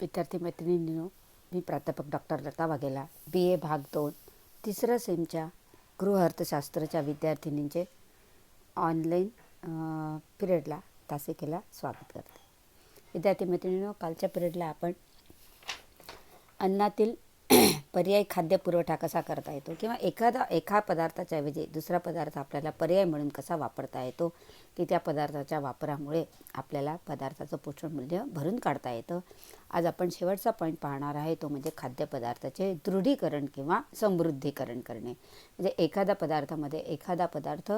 विद्यार्थी मैत्रिणींनो, मी प्राध्यापक डॉक्टर लता वाघेला, BA भाग 2 तिसऱ्या सेमच्या गृह अर्थशास्त्राच्या विद्यार्थिनींचे ऑनलाईन पिरियडला तासिकेला स्वागत करते. विद्यार्थी मैत्रिणींनो, कालच्या पिरियडला आपण अन्नातील पर्यायी खाद्यपुरवठा कसा करता येतो किंवा एका पदार्थाच्या ऐवजी दुसरा पदार्थ आपल्याला पर्याय म्हणून कसा वापरता येतो की त्या पदार्थाच्या वापरामुळे आपल्याला पदार्थाचं पोषण मूल्य भरून काढता येतं. आज आपण शेवटचा पॉईंट पाहणार आहे, तो म्हणजे खाद्यपदार्थाचे दृढीकरण किंवा समृद्धीकरण करणे. म्हणजे एखाद्या पदार्थामध्ये एखादा पदार्थ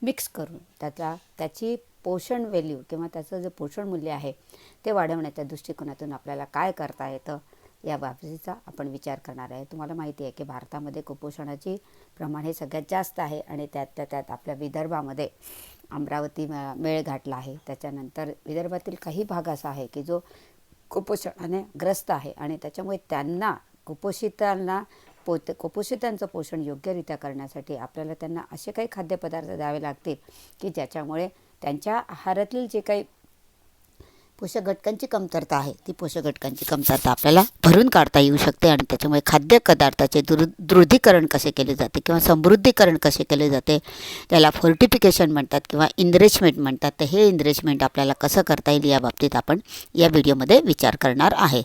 मिक्स करून त्याची पोषण व्हॅल्यू किंवा त्याचं जे पोषण मूल्य आहे ते वाढवण्याच्या दृष्टिकोनातून आपल्याला काय करता येतं या बाबतीचा आपण विचार करणार आहे. तुम्हाला माहिती आहे की भारतामध्ये कुपोषणाचे प्रमाण हे सगळ्यात जास्त आहे आणि त्यात आपल्या विदर्भामध्ये अमरावती मेळ गाठला आहे. त्याच्यानंतर विदर्भातील काही भाग असा आहे की जो कुपोषणाने ग्रस्त आहे आणि त्याच्यामुळे त्यांना कुपोषितांचं पोषण योग्यरित्या करण्यासाठी आपल्याला त्यांना असे काही खाद्यपदार्थ द्यावे लागतील की ज्याच्यामुळे त्यांच्या आहारातील जे काही पोषक घटकांची कमतरता आहे ती पोषक घटकांची कमतरता आपल्याला भरून काढता येऊ शकते. आणि त्याच्यामुळे खाद्यपदार्थाचे दृढीकरण कसे केले जाते किंवा समृद्धीकरण कसे केले जाते, त्याला फोर्टिफिकेशन म्हणतात किंवा इनरिचमेंट म्हणतात. तर हे इनरिचमेंट आपल्याला कसं करता येईल या बाबतीत आपण या व्हिडिओमध्ये विचार करणार आहे.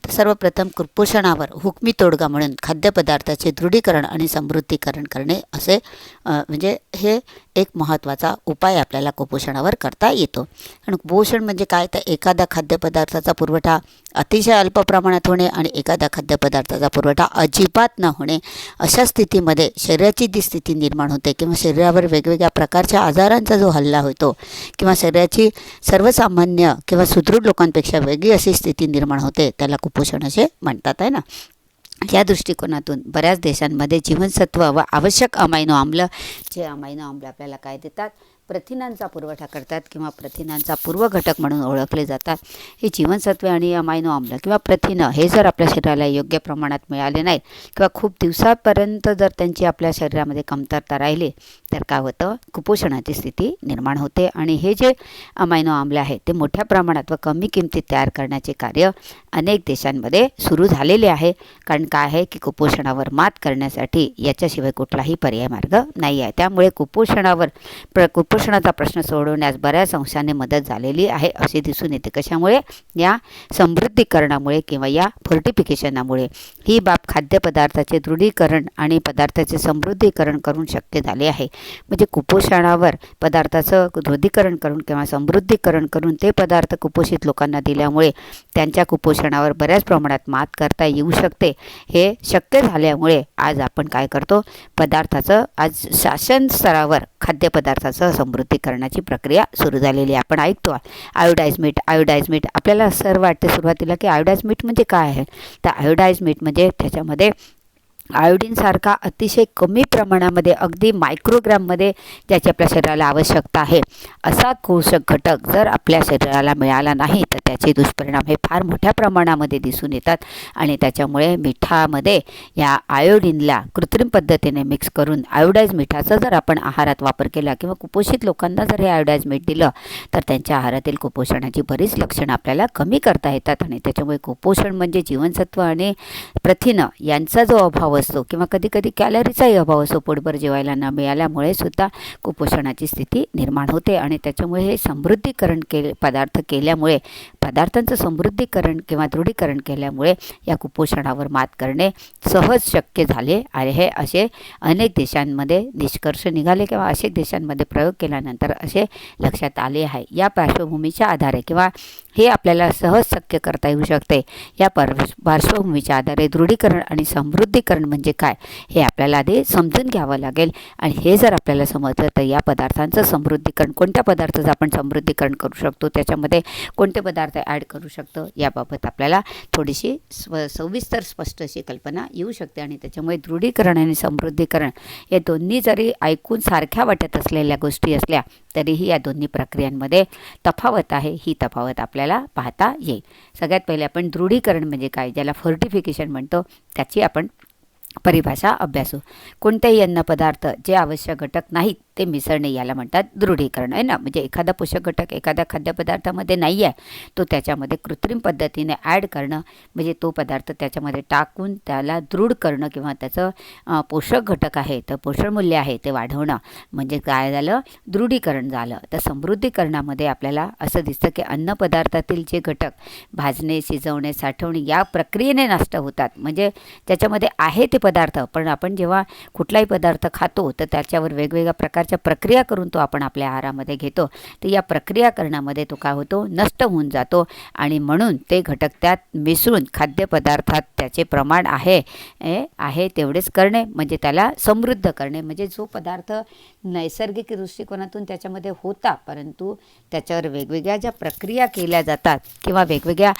तर सर्वप्रथम कुपोषणावर हुकमी तोडगा म्हणून खाद्यपदार्थाचे दृढीकरण आणि समृद्धीकरण करणे असे म्हणजे हे एक महत्त्वाचा उपाय आपल्याला कुपोषणावर करता येतो. आणि कुपोषण म्हणजे काय, तर एखाद्या खाद्यपदार्थाचा पुरवठा अतिशय अल्प प्रमाणात होणे आणि एखाद्या खाद्यपदार्थाचा पुरवठा अजिबात न होणे, अशा स्थितीमध्ये शरीराची जी स्थिती निर्माण होते किंवा शरीरावर वेगवेगळ्या प्रकारच्या आजारांचा जो हल्ला होतो किंवा शरीराची सर्वसामान्य किंवा सुदृढ लोकांपेक्षा वेगळी अशी स्थिती निर्माण होते, त्याला कुपोषण असे म्हणतात आहे ना. या दृष्टिकोनातून बऱ्याच देशांमध्ये जीवनसत्व व आवश्यक अमायनो आम्ल, जे अमायनो आम्ल आपल्याला काय देतात, प्रथिनांचा पुरवठा करतात किंवा प्रथिनांचा पूर्व घटक म्हणून ओळखले जातात. हे जीवनसत्वे आणि अमायनो आम्ल किंवा प्रथिनं हे जर आपल्या शरीराला योग्य प्रमाणात मिळाले नाही किंवा खूप दिवसापर्यंत जर त्यांची आपल्या शरीरामध्ये कमतरता राहिली तर काय होतं, कुपोषणाची स्थिती निर्माण होते. आणि हे जे अमायनो आम्ल आहे ते मोठ्या प्रमाणात व कमी किमतीत तयार करण्याचे कार्य अनेक देशांमध्ये सुरू झालेले आहे. कारण काय आहे की कुपोषणावर मात करण्यासाठी याच्याशिवाय कुठलाही पर्याय मार्ग नाही आहे. त्यामुळे कुपोषणाचा प्रश्न सोडवण्यास बऱ्याच अंशाने मदत झालेली आहे असे दिसून येते. कशामुळे, या समृद्धीकरणामुळे किंवा या फोर्टिफिकेशनामुळे. ही बाब खाद्यपदार्थाचे दृढीकरण आणि पदार्थाचे समृद्धीकरण करून शक्य झाले आहे. म्हणजे कुपोषणावर पदार्थाचं दृढीकरण करून किंवा समृद्धीकरण करून ते पदार्थ कुपोषित लोकांना दिल्यामुळे त्यांच्या कुपोषणावर बऱ्याच प्रमाणात मात करता येऊ शकते. हे शक्य झाल्यामुळे आज आपण काय करतो, पदार्थाचं आज शासन स्तरावर खाद्यपदार्थाचं समृद्धीकरणाची प्रक्रिया सुरू झालेली आहे. आपण ऐकतो आयोडाइज मीठ आपल्याला सर्व वाटते सुरुवातीला की आयोडाइज मीठ म्हणजे काय आहे. तर आयोडाइज मीठ म्हणजे त्याच्यामध्ये आयोडीनसारखा अतिशय कमी प्रमाणामध्ये अगदी मायक्रोग्राममध्ये ज्याची आपल्या शरीराला आवश्यकता आहे असा पोषक घटक जर आपल्या शरीराला मिळाला नाही तर त्याचे दुष्परिणाम हे फार मोठ्या प्रमाणामध्ये दिसून येतात. आणि त्याच्यामुळे मिठामध्ये या आयोडीनला कृत्रिम पद्धतीने मिक्स करून आयोडाइज मिठाचा जर आपण आहारात वापर केला किंवा कुपोषित लोकांना जर हे आयोडाइज मीठ दिलं तर त्यांच्या आहारातील कुपोषणाची बरीच लक्षणं आपल्याला कमी करता येतात. आणि त्याच्यामुळे कुपोषण म्हणजे जीवनसत्व आणि प्रथिनं यांचा जो अभाव असतो किंवा कधी कॅलरीचाही अभाव असतो, पोटभर जेवायला न मिळाल्यामुळे सुद्धा कुपोषणाची स्थिती निर्माण होते. आणि त्याच्यामुळे हे समृद्धीकरण केल्यामुळे पदार्थांचं समृद्धीकरण किंवा दृढीकरण केल्यामुळे या कुपोषणावर मात करणे सहज शक्य झाले आहे. हे असे अनेक देशांमध्ये निष्कर्ष निघाले किंवा अनेक देशांमध्ये प्रयोग केल्यानंतर असे लक्षात आले आहे. या पार्श्वभूमीच्या आधारे किंवा हे आपल्याला सहज शक्य करता येऊ शकते. या पार्श्वभूमीच्या आधारे दृढीकरण आणि समृद्धीकरण म्हणजे काय हे आपल्याला आधी समजून घ्यावं लागेल. आणि हे जर आपल्याला समजलं तर या पदार्थांचं समृद्धीकरण, कोणत्या पदार्थाचं आपण समृद्धीकरण करू शकतो, त्याच्यामध्ये कोणते पदार्थ ॲड करू शकतो याबाबत आपल्याला थोडीशी सविस्तर स्पष्ट अशी कल्पना येऊ शकते. आणि त्याच्यामुळे दृढीकरण आणि समृद्धीकरण हे दोन्ही जरी ऐकून सारख्या वाटत असलेल्या गोष्टी असल्या तरीही या दोन्ही प्रक्रियांमध्ये तफावत आहे. ही तफावत आपल्याला पाहता येईल. सगळ्यात पहिले आपण दृढीकरण म्हणजे काय, ज्याला फोर्टिफिकेशन म्हणतो, त्याची आपण परिभाषा अभ्यासू. कोणतेही अन्नपदार्थ जे आवश्यक घटक नाहीत ते मिसळणे याला म्हणतात दृढीकरण आहे ना. म्हणजे एखादा पोषक घटक एखाद्या खाद्यपदार्थामध्ये नाही आहे, तो त्याच्यामध्ये कृत्रिम पद्धतीने ॲड करणं, म्हणजे तो पदार्थ त्याच्यामध्ये टाकून त्याला दृढ करणं किंवा त्याचं पोषक घटक आहे तर पोषण मूल्य आहे ते वाढवणं, म्हणजे काय झालं, दृढीकरण झालं. तर समृद्धीकरणामध्ये आपल्याला असं दिसतं की अन्नपदार्थातील जे घटक भाजणे, शिजवणे, साठवणे या प्रक्रियेने नष्ट होतात. म्हणजे त्याच्यामध्ये आहे ते पदार्थ, पण आपण जेव्हा कुठलाही पदार्थ खातो तर त्याच्यावर वेगवेगळ्या प्रकारच्या प्रक्रिया करून तो आपण आपल्या आहारामध्ये घेतो. तर या प्रक्रिया करण्यामध्ये तो काय होतो, नष्ट होऊन जातो आणि म्हणून ते घटक त्यात मिसळून खाद्यपदार्थात त्याचे प्रमाण आहे तेवढेच करणे, म्हणजे त्याला समृद्ध करणे. म्हणजे जो पदार्थ नैसर्गिक दृष्टिकोनातून त्याच्यामध्ये होता, परंतु त्याच्यावर वेगवेगळ्या ज्या प्रक्रिया केल्या जातात किंवा वेगवेगळ्या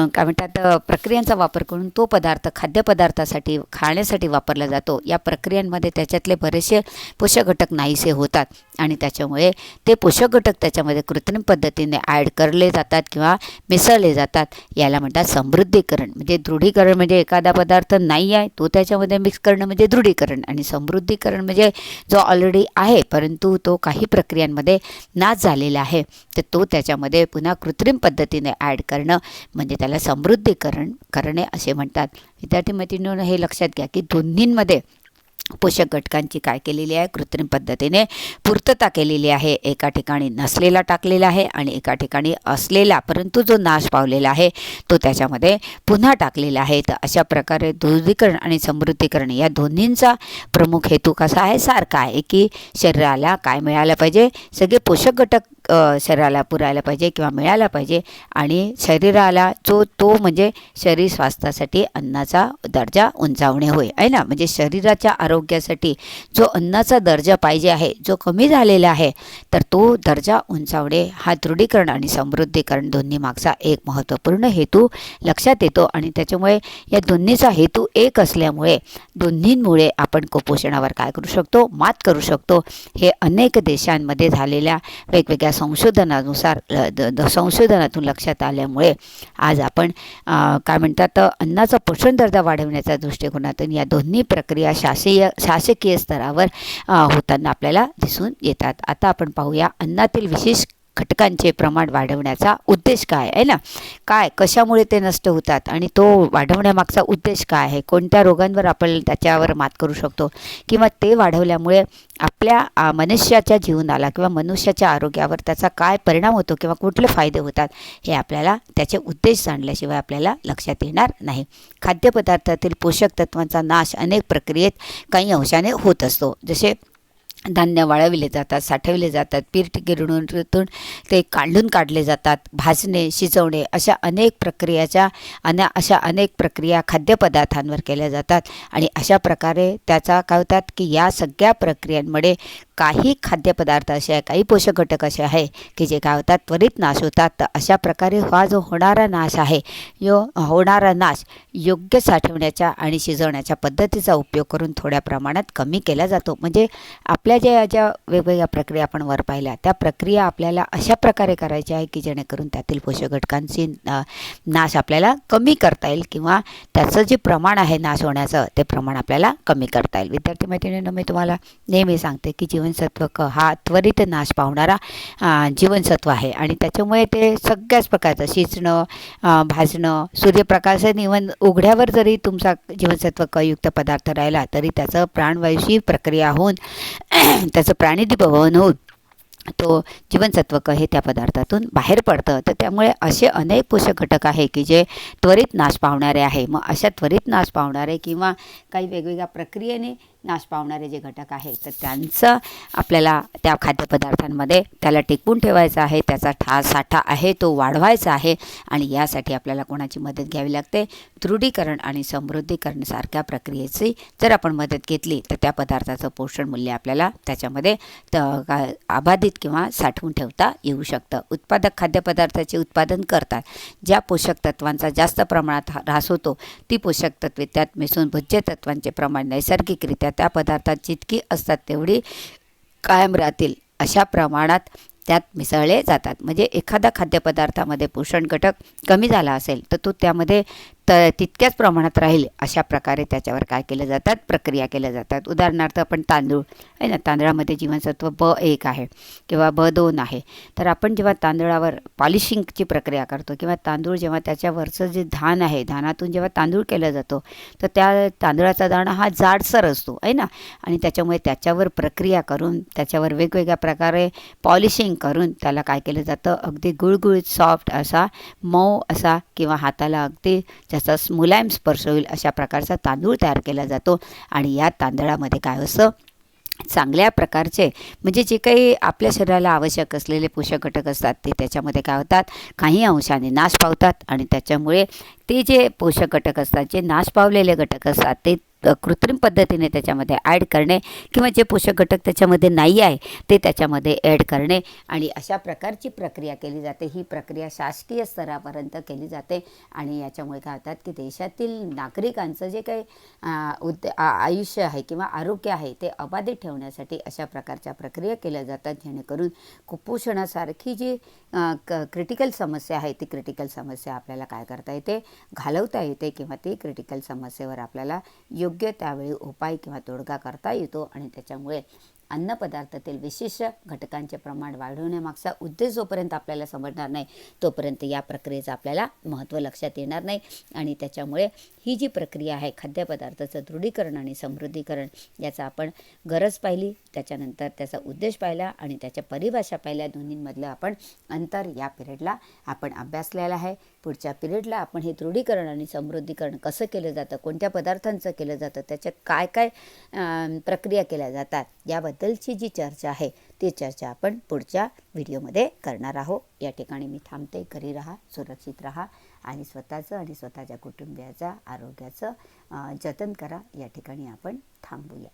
काय म्हणतात प्रक्रियांचा वापर करून तो पदार्थ खाद्यपदार्थासाठी खाण्यासाठी वापरला जातो, या प्रक्रियांमध्ये त्याच्यातले बरेचसे पोषक घटक नाहीसे होतात आणि त्याच्यामुळे ते पोषक घटक त्याच्यामध्ये कृत्रिम पद्धतीने ॲड करले जातात किंवा मिसळले जातात. याला म्हणतात समृद्धीकरण. म्हणजे दृढीकरण म्हणजे एखादा पदार्थ नाही आहे तो त्याच्यामध्ये मिक्स करणं म्हणजे दृढीकरण, आणि समृद्धीकरण म्हणजे जो ऑलरेडी आहे परंतु तो काही प्रक्रियांमध्ये नाश झालेला आहे तर तो त्याच्यामध्ये पुन्हा कृत्रिम पद्धतीने ॲड करणं, म्हणजे त्याला समृद्धीकरण करणे असे म्हणतात. विद्यार्थी मैत्रिणींनो, हे लक्षात घ्या की दोन्हींमध्ये पोषक घटकांची काय केलेली आहे, कृत्रिम पद्धतीने पूर्तता केलेली आहे. एका ठिकाणी नसलेला टाकलेला आहे आणि एका ठिकाणी असलेला परंतु जो नाश पावलेला आहे तो त्याच्यामध्ये पुन्हा टाकलेला आहे. तर अशा प्रकारे दृढीकरण आणि समृद्धीकरण या दोन्हींचा प्रमुख हेतू कसा आहे, सारखा आहे की शरीराला काय मिळालं पाहिजे, सगळे पोषक घटक शरीराला पुरायला पाहिजे किंवा मिळायला पाहिजे, आणि शरीराला तो म्हणजे शरीर स्वास्थ्यासाठी अन्नाचा दर्जा उंचावणे होय आहे ना. म्हणजे शरीराच्या आरोग्यासाठी जो अन्नाचा दर्जा पाहिजे आहे जो कमी झालेला आहे तर तो दर्जा उंचावणे हा दृढीकरण आणि समृद्धीकरण दोन्ही मागचा एक महत्त्वपूर्ण हेतू लक्षात येतो. आणि त्याच्यामुळे या दोन्हीचा हेतू एक असल्यामुळे दोन्हींमुळे आपण कुपोषणावर काय करू शकतो, मात करू शकतो. हे अनेक देशांमध्ये झालेल्या वेगवेगळ्या संशोधनानुसार संशोधनातून लक्षात आल्यामुळे आज आपण काय म्हणतात अन्नाचा पोषण दर्जा वाढवण्याच्या दृष्टिकोनातून या दोन्ही प्रक्रिया शासकीय स्तरावर होताना आपल्याला दिसून येतात. आता आपण पाहूया अन्नातील विशेष घटकांचे प्रमाण वाढवण्याचा उद्देश काय आहे ना, काय कशामुळे ते नष्ट होतात आणि तो वाढवण्यामागचा उद्देश काय आहे, कोणत्या रोगांवर आपण त्याच्यावर मात करू शकतो किंवा ते वाढवल्यामुळे आपल्या मनुष्याच्या जीवनाला किंवा मनुष्याच्या आरोग्यावर त्याचा काय परिणाम होतो किंवा कुठले फायदे होतात हे आपल्याला त्याचे उद्देश जाणल्याशिवाय आपल्याला लक्षात येणार नाही. खाद्यपदार्थातील पोषक तत्वांचा नाश अनेक प्रक्रियेत काही अंशाने होत असतो. जसे धान्य वाळविले जातात, साठवले जातात, पीठ गिरणीतून ते काढले जातात, भाजणे, शिजवणे अशा अनेक प्रक्रिया खाद्यपदार्थांवर केल्या जातात. आणि अशा प्रकारे त्याचा काय होतात की या सगळ्या प्रक्रियांमुळे काही खाद्यपदार्थ असे आहे, काही पोषक घटक असे आहे की जे काय होतात त्वरित नाश होतात. तर अशा प्रकारे हा जो होणारा नाश आहे होणारा नाश योग्य साठवण्याच्या आणि शिजवण्याच्या पद्धतीचा उपयोग करून थोड्या प्रमाणात कमी केला जातो. म्हणजे आपल्या ज्या वेगवेगळ्या प्रक्रिया आपण वर पाहिल्या त्या प्रक्रिया आपल्याला अशा प्रकारे करायच्या आहे की जेणेकरून त्यातील पोषक घटकांची नाश आपल्याला कमी करता येईल किंवा त्याचं जे प्रमाण आहे नाश होण्याचं ते प्रमाण आपल्याला कमी करता येईल. विद्यार्थी मैत्रिणींनो, मी तुम्हाला नेहमी सांगते की जीवनसत्व क हा त्वरित नाश पावणारा जीवनसत्व आहे आणि त्याच्यामुळे ते सगळ्याच प्रकारचं शिजणं, भाजणं, सूर्यप्रकाशन इव्हन उघड्यावर जरी तुमचा जीवनसत्व क युक्त पदार्थ राहिला तरी त्याचं प्राणवायूची प्रक्रिया होऊन त्याचं प्राणिदीभवन होऊन तो जीवनसत्व क हे त्या पदार्थातून बाहेर पडतं. तर त्यामुळे असे अनेक पोषक घटक आहे की जे त्वरित नाश पावणारे आहे. मग अशा त्वरित नाश पावणारे किंवा काही वेगवेगळ्या प्रक्रियेने नाश पावणारे जे घटक आहे तर त्यांचं आपल्याला त्या खाद्यपदार्थांमध्ये त्याला टिकवून ठेवायचं आहे, त्याचा साठा आहे तो वाढवायचा आहे. आणि यासाठी आपल्याला कोणाची मदत घ्यावी लागते, दृढीकरण आणि समृद्धीकरण सारख्या प्रक्रियेची जर आपण मदत घेतली तर त्या पदार्थाचं पोषण मूल्य आपल्याला त्याच्यामध्ये अबाधित किंवा साठवून ठेवता येऊ शकतं. उत्पादक खाद्यपदार्थाचे उत्पादन करतात, ज्या पोषक तत्वांचा जास्त प्रमाणात ऱ्हास होतो ती पोषक तत्वे त्यात मिसळून भोज्य तत्वांचे प्रमाण नैसर्गिकरित्या त्या पदार्थात जितकी असतात तेवढी कायम राहतील अशा प्रमाणात त्यात मिसळले जातात. म्हणजे एखादा खाद्यपदार्थामध्ये पोषण घटक कमी झाला असेल तर तो त्यामध्ये तर तितक्याच प्रमाणात राहील अशा प्रकारे त्याच्यावर काय केलं जातात, प्रक्रिया केल्या जातात. उदाहरणार्थ आपण तांदूळ आहे ना, तांदळामध्ये जीवनसत्व B1 आहे किंवा B2 आहे. तर आपण जेव्हा तांदळावर पॉलिशिंगची प्रक्रिया करतो किंवा तांदूळ जेव्हा त्याच्यावरचं जे धान आहे, धानातून जेव्हा तांदूळ केला जातो, तर त्या तांदळाचा दाणा हा जाडसर असतो आहे ना, आणि त्याच्यामुळे त्याच्यावर प्रक्रिया करून त्याच्यावर वेगवेगळ्या प्रकारे पॉलिशिंग करून त्याला काय केलं जातं, अगदी गुळगुळीत सॉफ्ट असा, मऊ असा किंवा हाताला अगदी ज्याचा मुलायम स्पर्श होईल अशा प्रकारचा तांदूळ तयार केला जातो. आणि या तांदळामध्ये काय असतं, चांगल्या प्रकारचे म्हणजे जे काही आपल्या शरीराला आवश्यक असलेले पोषक घटक असतात ते त्याच्यामध्ये काय होतात, काही अंशाने नाश पावतात. आणि त्याच्यामुळे ते जे पोषक घटक असतात, जे नाश पावलेले घटक असतात, ते कृत्रिम पद्धतीने त्याच्यामध्ये ॲड करणे किंवा जे पोषक घटक त्याच्यामध्ये नाही आहे ते त्याच्यामध्ये ॲड करणे, आणि अशा प्रकारची प्रक्रिया केली जाते. ही प्रक्रिया शासकीय स्तरापर्यंत केली जाते. आणि याच्यामुळे काय होतात की देशातील नागरिकांचं जे काही आयुष्य आहे किंवा आरोग्य आहे ते अबाधित ठेवण्यासाठी अशा प्रकारच्या प्रक्रिया केल्या जातात, जेणेकरून कुपोषणासारखी जी क्रिटिकल समस्या आहे ती क्रिटिकल समस्या आपल्याला काय करता येते, घालवता येते, किंवा ती क्रिटिकल समस्येवर आपल्याला योग्य त्यावेळी उपाय किंवा तोडगा करता येतो. आणि त्याच्यामुळे अन्नपदार्थातील विशिष्ट घटकांचे प्रमाण वाढवण्यामागचा उद्देश जोपर्यंत आपल्याला समजणार नाही तोपर्यंत या प्रक्रियेचं आपल्याला महत्त्व लक्षात येणार नाही. आणि त्याच्यामुळे ही जी प्रक्रिया आहे खाद्यपदार्थाचं दृढीकरण आणि समृद्धीकरण, याचा आपण गरज पाहिली, त्याच्यानंतर त्याचा उद्देश पाहिला आणि त्याच्या परिभाषा पाहिल्या, दोन्हींमधलं आपण अंतर या पिरियडला आपण अभ्यासलेलं आहे. पुढच्या पिरियडला आपण हे दृढीकरण आणि समृद्धीकरण कसं केलं जातं, कोणत्या पदार्थांचं केलं जातं, त्याच्यात काय काय प्रक्रिया केल्या जातात, याबद्दलची जी चर्चा आहे ती चर्चा आपण पुढच्या व्हिडिओमध्ये करणार आहोत. या ठिकाणी मी थांबते. घरी राहा, सुरक्षित राहा आणि स्वतःचं आणि स्वतःच्या कुटुंबियाचं आरोग्याचं जतन करा. या ठिकाणी आपण थांबूया.